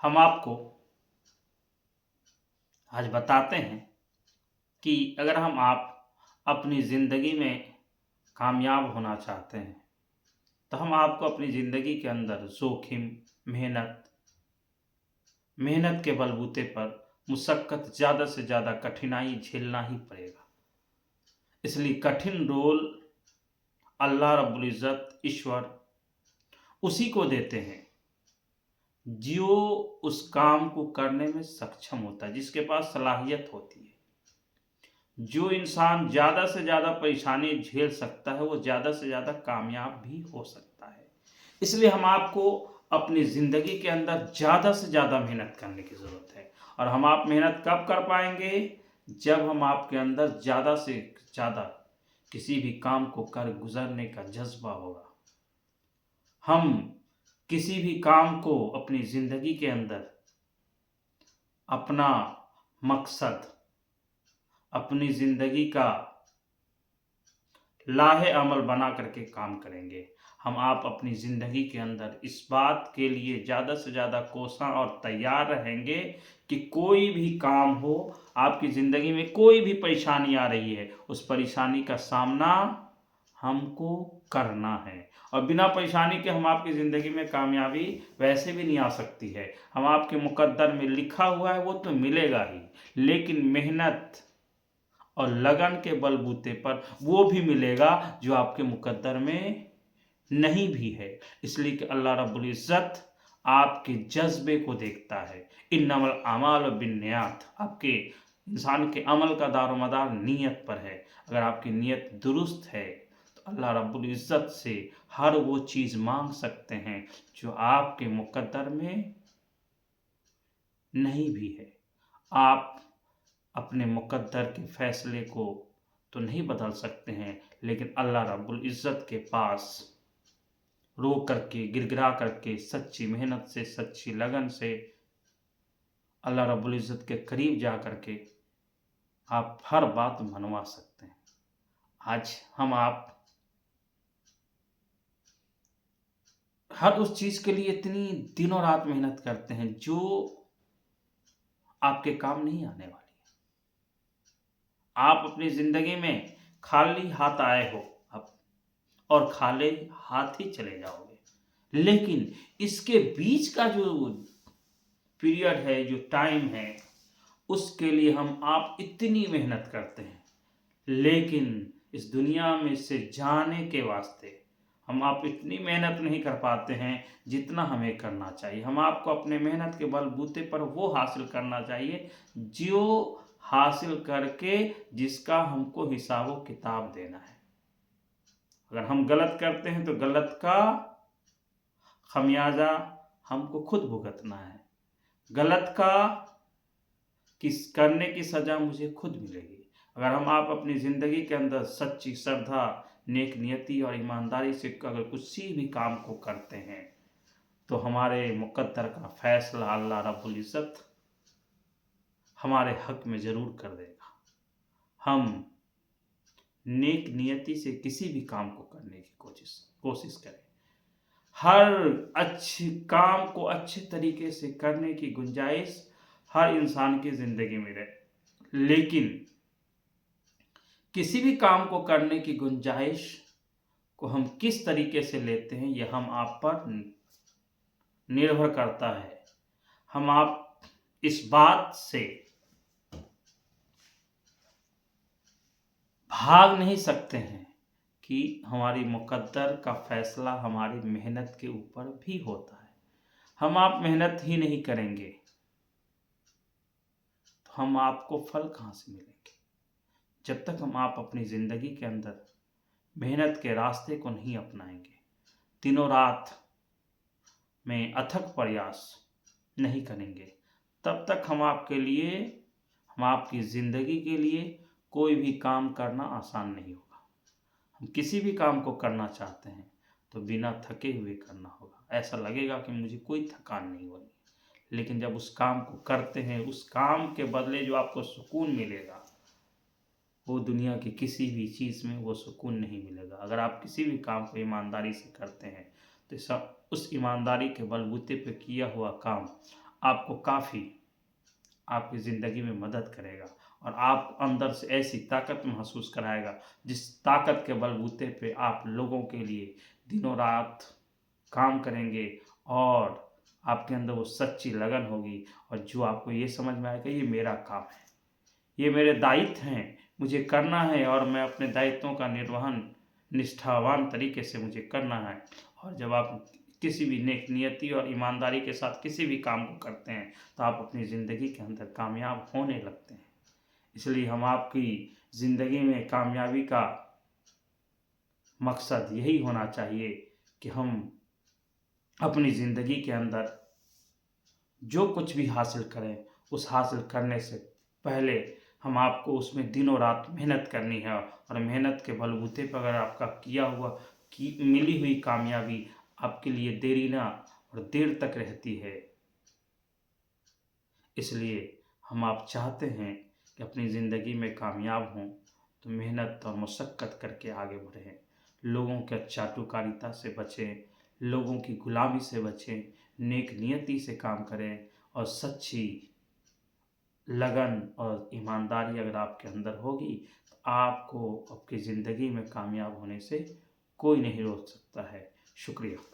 हम आपको आज बताते हैं कि अगर आप अपनी ज़िंदगी में कामयाब होना चाहते हैं तो हम आपको अपनी ज़िंदगी के अंदर जोखिम, मेहनत मेहनत के बलबूते पर मुशक्क़त, ज़्यादा से ज़्यादा कठिनाई झेलना ही पड़ेगा। इसलिए कठिन रोल अल्लाह रब्बुल इज़्ज़त, ईश्वर उसी को देते हैं जो उस काम को करने में सक्षम होता है, जिसके पास सलाहियत होती है। जो इंसान ज़्यादा से ज़्यादा परेशानी झेल सकता है वो ज़्यादा से ज़्यादा कामयाब भी हो सकता है। इसलिए हम आपको अपनी ज़िंदगी के अंदर ज़्यादा से ज़्यादा मेहनत करने की ज़रूरत है। और हम आप मेहनत कब कर पाएंगे? जब हम आपके अंदर ज़्यादा से ज़्यादा किसी भी काम को कर गुजरने का जज्बा होगा। हम किसी भी काम को अपनी ज़िंदगी के अंदर अपना मकसद, अपनी ज़िंदगी का लाहे अमल बना करके काम करेंगे। हम आप अपनी ज़िंदगी के अंदर इस बात के लिए ज़्यादा से ज़्यादा कोसा और तैयार रहेंगे कि कोई भी काम हो, आपकी ज़िंदगी में कोई भी परेशानी आ रही है, उस परेशानी का सामना हमको करना है। और बिना परेशानी के हम आपकी ज़िंदगी में कामयाबी वैसे भी नहीं आ सकती है। हम आपके मुकद्दर में लिखा हुआ है वो तो मिलेगा ही, लेकिन मेहनत और लगन के बलबूते पर वो भी मिलेगा जो आपके मुकद्दर में नहीं भी है। इसलिए कि अल्लाह रब्बुल इज़्ज़त आपके जज्बे को देखता है। इन्नमल अमालु बिन्नियात, आपके इंसान के अमल का दारोमदार नीयत पर है। अगर आपकी नीयत दुरुस्त है तो अल्लाह रब्बुल इज़्ज़त से हर वो चीज़ मांग सकते हैं जो आपके मुकद्दर में नहीं भी है। आप अपने मुकद्दर के फैसले को तो नहीं बदल सकते हैं, लेकिन अल्लाह रब्बुल इज़्ज़त के पास रो करके, गिड़गिड़ा करके, सच्ची मेहनत से, सच्ची लगन से अल्लाह रब्बुल इज़्ज़त के करीब जा करके आप हर बात मनवा सकते हैं। आज हम आप हर उस चीज़ के लिए इतनी दिनों रात मेहनत करते हैं जो आपके काम नहीं आने वाली है। आप अपनी ज़िंदगी में खाली हाथ आए हो अब, और खाली हाथ ही चले जाओगे। लेकिन इसके बीच का जो पीरियड है, जो टाइम है, उसके लिए हम आप इतनी मेहनत करते हैं, लेकिन इस दुनिया में से जाने के वास्ते हम आप इतनी मेहनत नहीं कर पाते हैं जितना हमें करना चाहिए। हम आपको अपने मेहनत के बलबूते पर वो हासिल करना चाहिए जो हासिल करके जिसका हमको हिसाब व किताब देना है। अगर हम गलत करते हैं तो गलत का खमियाजा हमको खुद भुगतना है। गलत का किस करने की सज़ा मुझे खुद मिलेगी। अगर हम आप अपनी ज़िंदगी के अंदर सच्ची श्रद्धा, नेक नियति और ईमानदारी से अगर किसी भी काम को करते हैं तो हमारे मुकद्दर का फैसला अल्लाह रब्बुल इज़्ज़त हमारे हक में ज़रूर कर देगा। हम नेक नियति से किसी भी काम को करने की कोशिश करें। हर अच्छे काम को अच्छे तरीके से करने की गुंजाइश हर इंसान की ज़िंदगी में रहे, लेकिन किसी भी काम को करने की गुंजाइश को हम किस तरीके से लेते हैं यह हम आप पर निर्भर करता है। हम आप इस बात से भाग नहीं सकते हैं कि हमारी मुकद्दर का फैसला हमारी मेहनत के ऊपर भी होता है। हम आप मेहनत ही नहीं करेंगे तो हम आपको फल कहाँ से मिलेंगे? जब तक हम आप अपनी ज़िंदगी के अंदर मेहनत के रास्ते को नहीं अपनाएंगे, दिनों रात में अथक प्रयास नहीं करेंगे, तब तक हम आपके लिए, हम आपकी ज़िंदगी के लिए कोई भी काम करना आसान नहीं होगा। हम किसी भी काम को करना चाहते हैं तो बिना थके हुए करना होगा। ऐसा लगेगा कि मुझे कोई थकान नहीं हो रही, लेकिन जब उस काम को करते हैं, उस काम के बदले जो आपको सुकून मिलेगा वो दुनिया की किसी भी चीज़ में वो सुकून नहीं मिलेगा। अगर आप किसी भी काम को ईमानदारी से करते हैं तो सब उस ईमानदारी के बलबूते पे किया हुआ काम आपको काफ़ी आपकी ज़िंदगी में मदद करेगा और आप अंदर से ऐसी ताकत महसूस कराएगा जिस ताकत के बलबूते पे आप लोगों के लिए दिनों रात काम करेंगे और आपके अंदर वो सच्ची लगन होगी और जो आपको ये समझ में आएगा ये मेरा काम है, ये मेरे दायित्व हैं, मुझे करना है और मैं अपने दायित्वों का निर्वहन निष्ठावान तरीके से मुझे करना है। और जब आप किसी भी नेक नियति और ईमानदारी के साथ किसी भी काम को करते हैं तो आप अपनी ज़िंदगी के अंदर कामयाब होने लगते हैं। इसलिए हम आपकी ज़िंदगी में कामयाबी का मकसद यही होना चाहिए कि हम अपनी ज़िंदगी के अंदर जो कुछ भी हासिल करें उस हासिल करने से पहले हम आपको उसमें दिनों रात मेहनत करनी है और मेहनत के बलबूते पर अगर आपका किया हुआ की मिली हुई कामयाबी आपके लिए देरीना और देर तक रहती है। इसलिए हम आप चाहते हैं कि अपनी ज़िंदगी में कामयाब हों तो मेहनत और मशक्क़त करके आगे बढ़ें, लोगों के चाटुकारिता से बचें, लोगों की गुलामी से बचें, नेक नियति से काम करें और सच्ची लगन और ईमानदारी अगर आपके अंदर होगी तो आपको आपकी ज़िंदगी में कामयाब होने से कोई नहीं रोक सकता है। शुक्रिया।